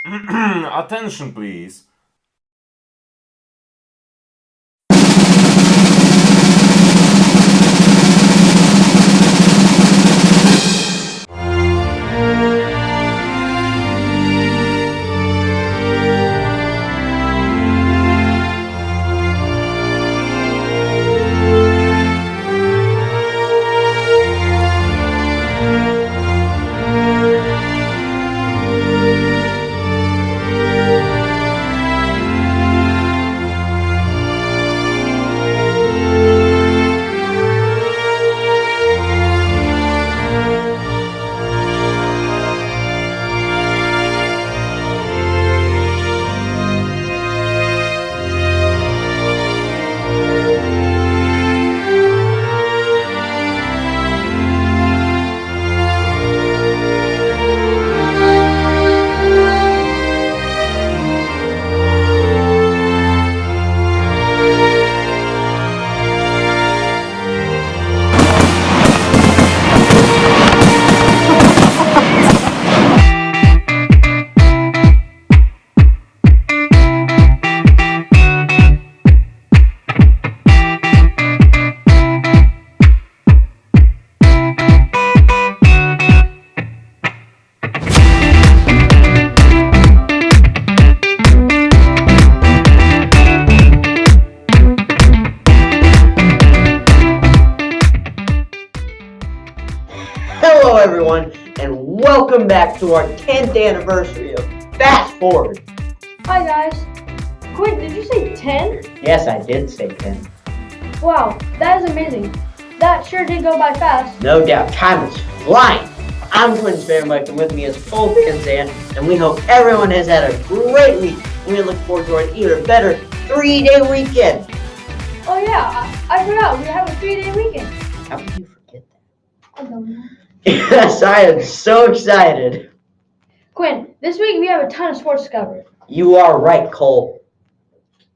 Attention, please. Hello everyone, and welcome back to our 10th anniversary of Fast Forward. Hi guys. Quinn, did you say 10? Yes, I did say 10. Wow, that is amazing. That sure did go by fast. No doubt, time is flying. I'm Quinn Sparrow, and with me is Cole Pinzan, and we hope everyone has had a great week. And we look forward to an even better 3-day weekend. Oh yeah, I forgot, we have a 3-day weekend. How could you forget I don't know. that? Yes, I am so excited. Quinn, this week we have a ton of sports to cover. You are right, Cole.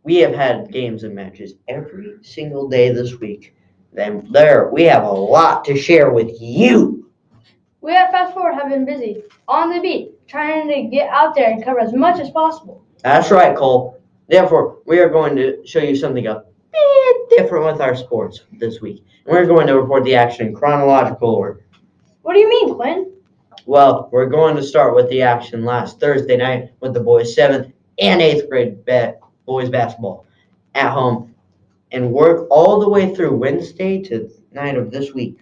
We have had games and matches every single day this week. Then we have a lot to share with you. We at Fast Forward have been busy, on the beat, trying to get out there and cover as much as possible. That's right, Cole. Therefore, we are going to show you something a bit different with our sports this week. And we're going to report the action in chronological order. What do you mean, Quinn? Well, we're going to start with the action last Thursday night with the boys' 7th and 8th grade boys basketball at home and work all the way through Wednesday to night of this week.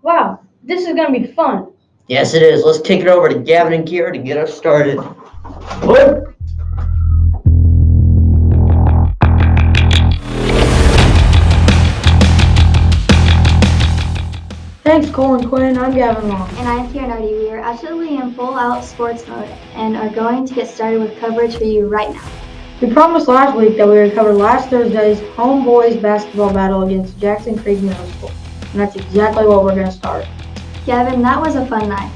Wow, this is going to be fun. Yes, it is. Let's kick it over to Gavin and Kira to get us started. What? Thanks, Cole and Quinn. I'm Gavin Long. And I'm Kieran Odie. We are absolutely in full-out sports mode and are going to get started with coverage for you right now. We promised last week that we would cover last Thursday's home boys basketball battle against Jackson Creek Middle School. And that's exactly what we're going to start. Gavin, that was a fun night.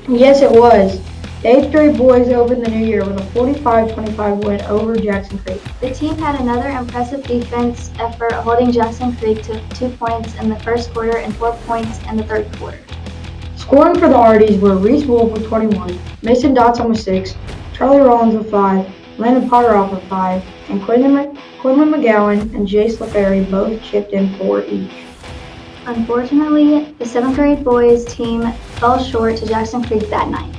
Yes, it was. The 8th grade boys opened the new year with a 45-25 win over Jackson Creek. The team had another impressive defense effort, holding Jackson Creek to 2 points in the first quarter and 4 points in the third quarter. Scoring for the Arties were Reese Wolf with 21, Mason Dotson with 6, Charlie Rollins with 5, Landon Potteroff with 5, and Quinlan McGowan and Jace LaFerry both chipped in 4 each. Unfortunately, the 7th grade boys team fell short to Jackson Creek that night.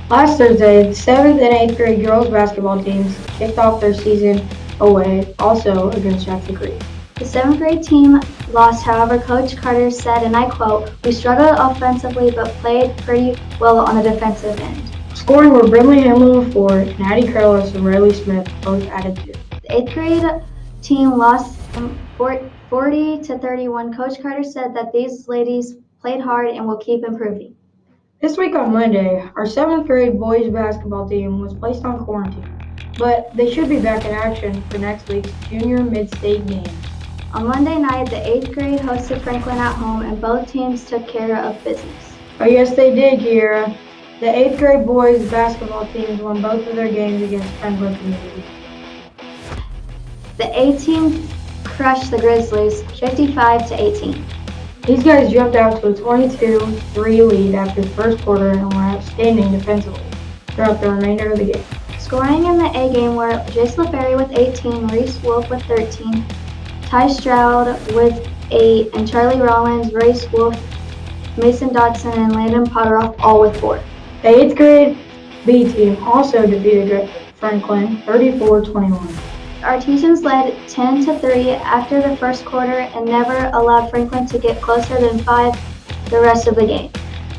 Last Thursday, the 7th and 8th grade girls basketball teams kicked off their season away, also against Jackson Creek. The 7th grade team lost, however, Coach Carter said, and I quote, "We struggled offensively but played pretty well on the defensive end." Scoring were Brimley Hamlin with 4, and Addie Carlos and Riley Smith both added 2. The 8th grade team lost 40-31. Coach Carter said that these ladies played hard and will keep improving. This week on Monday, our 7th grade boys basketball team was placed on quarantine, but they should be back in action for next week's junior mid-state game. On Monday night, the 8th grade hosted Franklin at home, and both teams took care of business. Oh yes, they did, Kiera. The 8th grade boys basketball teams won both of their games against Franklin Community. The A team crushed the Grizzlies 55-18. These guys jumped out to a 22-3 lead after the first quarter and were outstanding defensively. throughout the remainder of the game. Scoring in the A game were Jace LaFerry with 18, Reese Wolf with 13, Ty Stroud with 8, and Charlie Rollins, Reese Wolf, Mason Dodson, and Landon Potteroff all with 4. The 8th grade B team also defeated Franklin 34-21. Our Artesians led 10-3 after the first quarter and never allowed Franklin to get closer than 5 the rest of the game.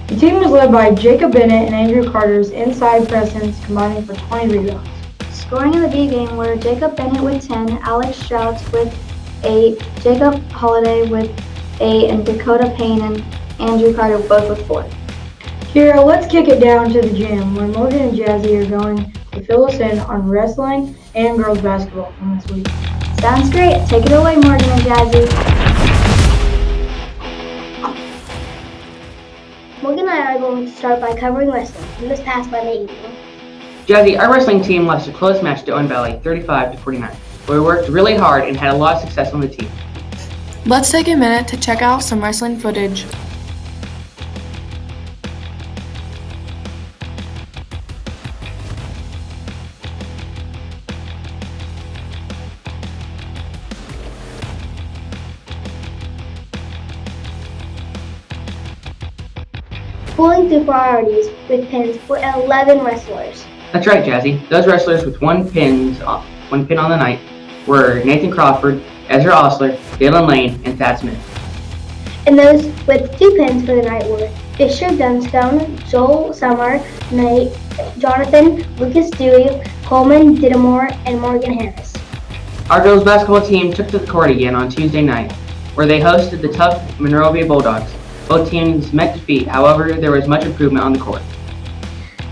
The team was led by Jacob Bennett and Andrew Carter's inside presence, combining for 20 rebounds. Scoring in the B game were Jacob Bennett with 10, Alex Strouts with 8, Jacob Holiday with 8, and Dakota Payne and Andrew Carter both with 4. Kira, let's kick it down to the gym where Morgan and Jazzy are going to fill us in on wrestling and girls basketball from this week. Sounds great. Take it away, Morgan and Jazzy. Morgan and I are going to start by covering wrestling from this past Monday evening. Jazzy, our wrestling team lost a close match to Owen Valley, 35-49, but we worked really hard and had a lot of success on the team. Let's take a minute to check out some wrestling footage. Pulling through priorities with pins were 11 wrestlers. That's right, Jazzy. Those wrestlers with one pin on the night were Nathan Crawford, Ezra Osler, Dalen Lane, and Thad Smith. And those with 2 pins for the night were Fisher Dunstone, Joel Summer, Nate, Jonathan, Lucas Dewey, Coleman Didamore, and Morgan Harris. Our girls basketball team took to the court again on Tuesday night, where they hosted the tough Monrovia Bulldogs. Both teams met defeat, however, there was much improvement on the court.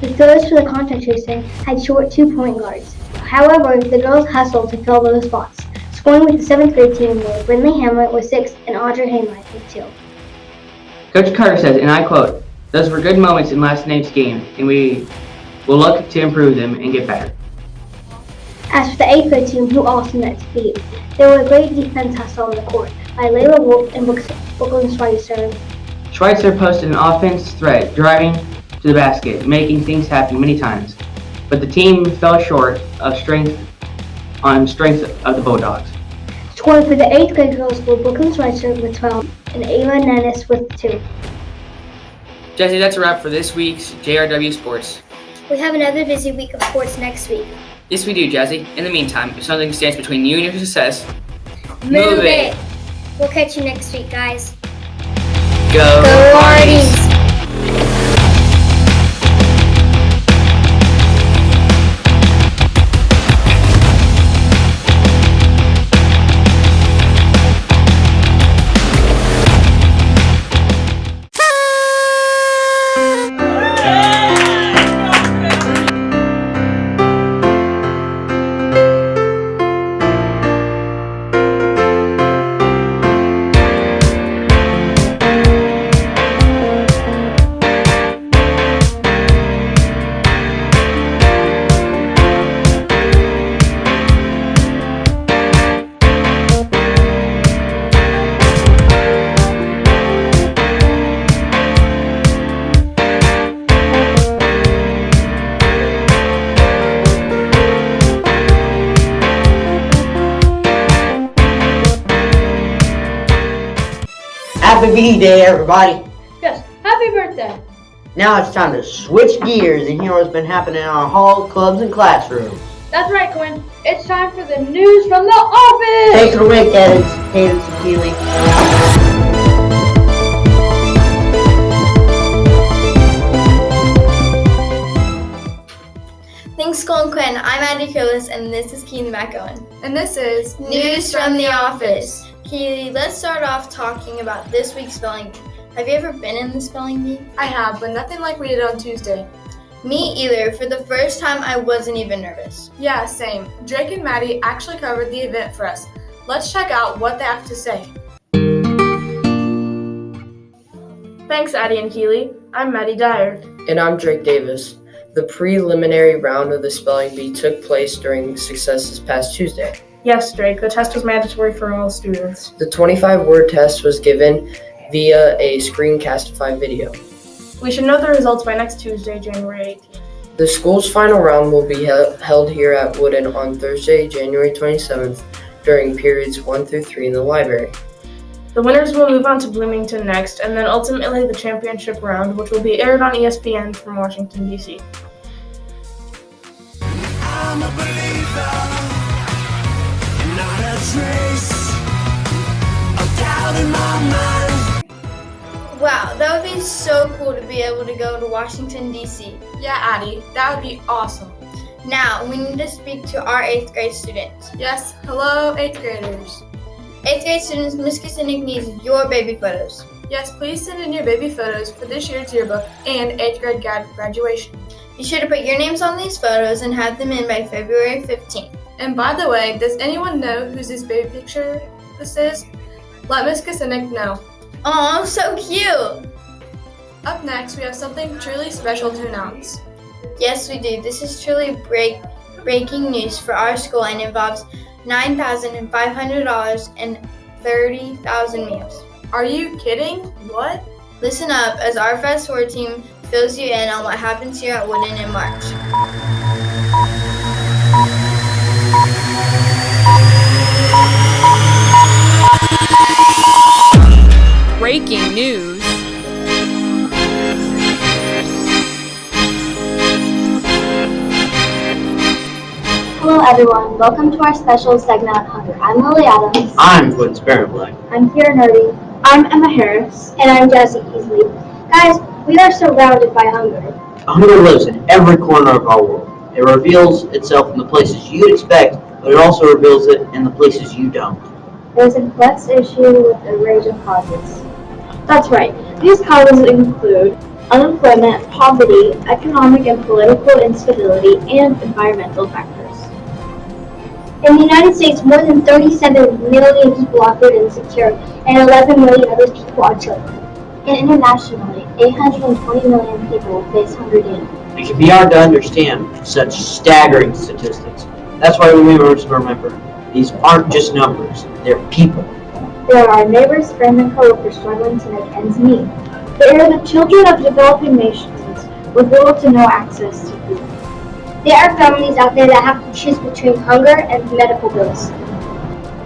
The girls for the contact tracing had short 2-point guards. However, the girls hustled to fill those spots, scoring with the 7th grade team were Brindley Hamlet with 6 and Audrey Hainline with 2. Coach Carter says, and I quote, "Those were good moments in last night's game, and we will look to improve them and get better." As for the 8th grade team, who also met defeat, there were a great defense hustle on the court by Layla Wolf and Brooklyn Schweitzer. Schweitzer posted an offense threat, driving to the basket, making things happen many times, but the team fell short of strength of the Bulldogs. Scoring for the 8th grade girls were Brooklyn Schweitzer with 12 and Ava Nennis with 2. Jesse, that's a wrap for this week's JRW Sports. We have another busy week of sports next week. Yes, we do, Jazzy. In the meantime, if something stands between you and your success, Move it! We'll catch you next week, guys. Go Arties! Happy B-Day, everybody. Yes, happy birthday. Now it's time to switch gears and hear what's been happening in our hall, clubs, and classrooms. That's right, Quinn. It's time for the news from the office. Take it away, Cadence and Keeley. Thanks, Cole and Quinn. I'm Andy Curlis, and this is Keely McOwen. And this is News from the office. Keely, let's start off talking about this week's spelling bee. Have you ever been in the spelling bee? I have, but nothing like we did on Tuesday. Me either. For the first time, I wasn't even nervous. Yeah, same. Drake and Maddie actually covered the event for us. Let's check out what they have to say. Thanks, Addie and Keely. I'm Maddie Dyer. And I'm Drake Davis. The preliminary round of the spelling bee took place during Success this past Tuesday. Yes, Drake, the test was mandatory for all students. The 25-word test was given via a screencastify video. We should know the results by next Tuesday, January 18th. The school's final round will be held here at Woodin on Thursday, January 27th, during periods 1 through 3 in the library. The winners will move on to Bloomington next, and then ultimately the championship round, which will be aired on ESPN from Washington, D.C. I'm a believer, not a trace of doubt in my mind. Wow, that would be so cool to be able to go to Washington, D.C. Yeah, Addie, that would be awesome. Now, we need to speak to our 8th grade students. Yes, hello, 8th graders. 8th grade students, Ms. Kusinik needs your baby photos. Yes, please send in your baby photos for this year's yearbook and 8th grade graduation. Be sure to put your names on these photos and have them in by February 15th. And by the way, does anyone know whose this baby picture this is? Let Ms. Kusinik know. Aw, so cute! Up next, we have something truly special to announce. Yes, we do. This is truly breaking news for our school and involves $9,500 and 30,000 meals. Are you kidding? What? Listen up as our Fast Forward team fills you in on what happens here at Woodin in March. Breaking news. Hello everyone, welcome to our special segment on hunger. I'm Lily Adams. I'm Quinn Sparrowblack. I'm Kira Nerdy. I'm Emma Harris. And I'm Jesse Easley. Guys, we are surrounded by hunger. Hunger lives in every corner of our world. It reveals itself in the places you'd expect, but it also reveals it in the places you don't. There's a complex issue with a range of causes. That's right. These causes include unemployment, poverty, economic and political instability, and environmental factors. In the United States, more than 37 million people are food insecure, and 11 million of those people are children. And internationally, 820 million people face hunger daily. It can be hard to understand such staggering statistics. That's why we must remember, these aren't just numbers, they're people. There are neighbors, friends, and coworkers struggling to make ends meet. They are the children of developing nations with little to no access to food. There are families out there that have to choose between hunger and medical bills.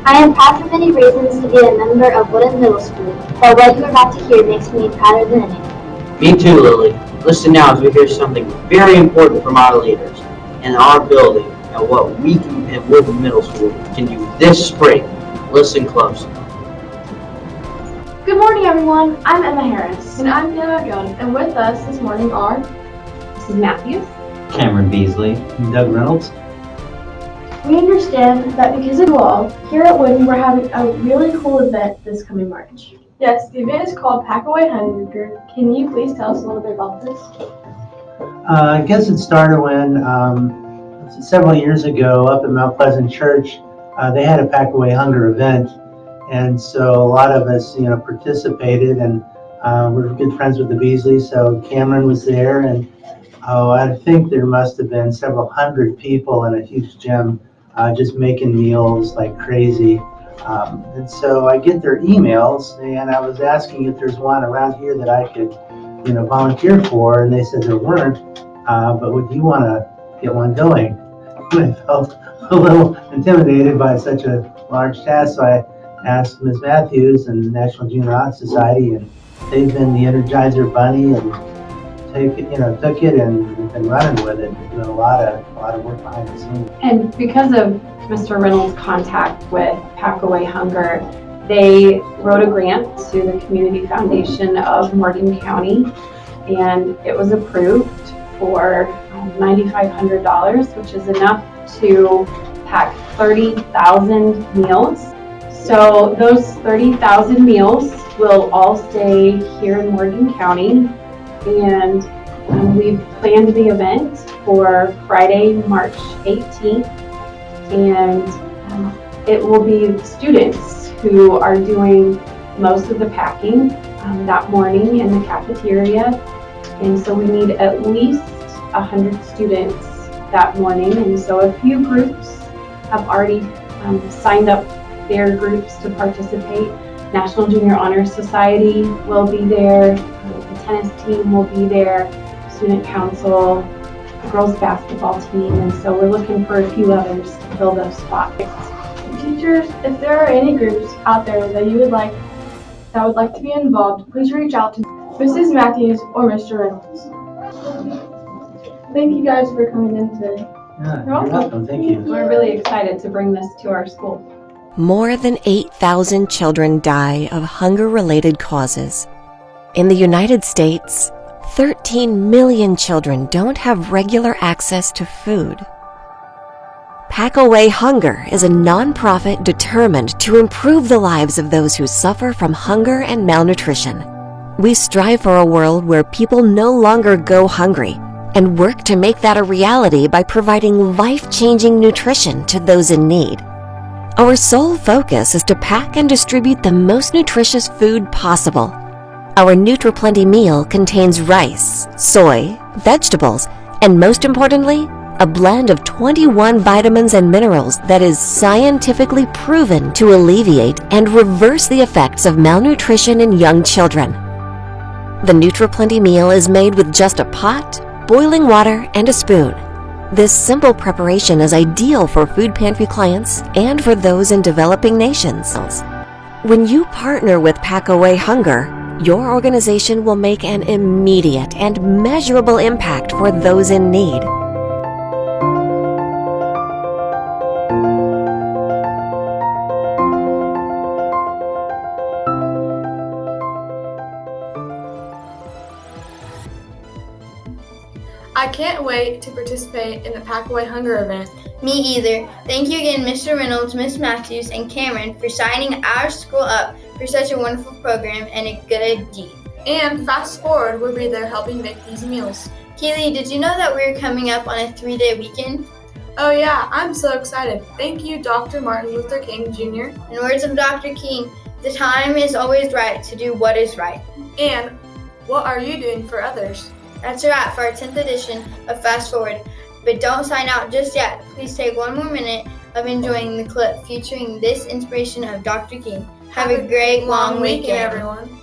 I am proud for many reasons to be a member of Woodin Middle School, but what you are about to hear makes me prouder than anything. Me too, Lily. Listen now as we hear something very important from our leaders in our building and what we at Woodin Middle School can do this spring. Listen close. Good morning, everyone. I'm Emma Harris. And I'm Noah Gunn. And with us this morning are Mrs. Matthews, Cameron Beasley, and Doug Reynolds. We understand that because of you all, here at Woodin, we're having a really cool event this coming March. Yes, the event is called Pack Away Hunger. Can you please tell us a little bit about this? I guess it started when several years ago up at Mount Pleasant Church, they had a Pack Away Hunger event. And so a lot of us, participated, and we're good friends with the Beasleys. So Cameron was there, and I think there must have been several hundred people in a huge gym just making meals like crazy. And so I get their emails, and I was asking if there's one around here that I could, volunteer for, and they said there weren't. But would you want to get one going? And I felt a little intimidated by such a large task, so I asked Ms. Matthews and the National Junior Honor Society, and they've been the Energizer Bunny and took it and been running with it, doing a lot of work behind the scenes. And because of Mr. Reynolds' contact with Pack Away Hunger, they wrote a grant to the Community Foundation of Morgan County, and it was approved for $9,500, which is enough to pack 30,000 meals. So those 30,000 meals will all stay here in Morgan County, and we've planned the event for Friday, March 18th, and it will be students who are doing most of the packing that morning in the cafeteria, and so we need at least 100 students that morning, and so a few groups have already signed up their groups to participate. National Junior Honor Society will be there, the tennis team will be there, student council, girls basketball team, and so we're looking for a few others to fill those spots. Teachers, if there are any groups out there that would like to be involved, please reach out to Mrs. Matthews or Mr. Reynolds. Thank you guys for coming in today. Yeah, you're welcome. Thank you. We're really excited to bring this to our school. More than 8,000 children die of hunger-related causes. In the United States, 13 million children don't have regular access to food. Pack Away Hunger is a nonprofit determined to improve the lives of those who suffer from hunger and malnutrition. We strive for a world where people no longer go hungry and work to make that a reality by providing life-changing nutrition to those in need. Our sole focus is to pack and distribute the most nutritious food possible. Our NutriPlenty meal contains rice, soy, vegetables, and most importantly, a blend of 21 vitamins and minerals that is scientifically proven to alleviate and reverse the effects of malnutrition in young children. The NutriPlenty meal is made with just a pot, boiling water, and a spoon. This simple preparation is ideal for food pantry clients and for those in developing nations. When you partner with Pack Away Hunger, your organization will make an immediate and measurable impact for those in need. I can't wait to participate in the Pack Away Hunger event. Me either. Thank you again, Mr. Reynolds, Miss Matthews, and Cameron for signing our school up for such a wonderful program and a good deed. And Fast Forward will be there helping make these meals. Keely, did you know that we're coming up on a 3-day weekend? Oh yeah, I'm so excited. Thank you, Dr. Martin Luther King Jr. In words of Dr. King, the time is always right to do what is right. And what are you doing for others? That's a wrap for our 10th edition of Fast Forward. But don't sign out just yet. Please take one more minute of enjoying the clip featuring this inspiration of Dr. King. Have a great long weekend, everyone.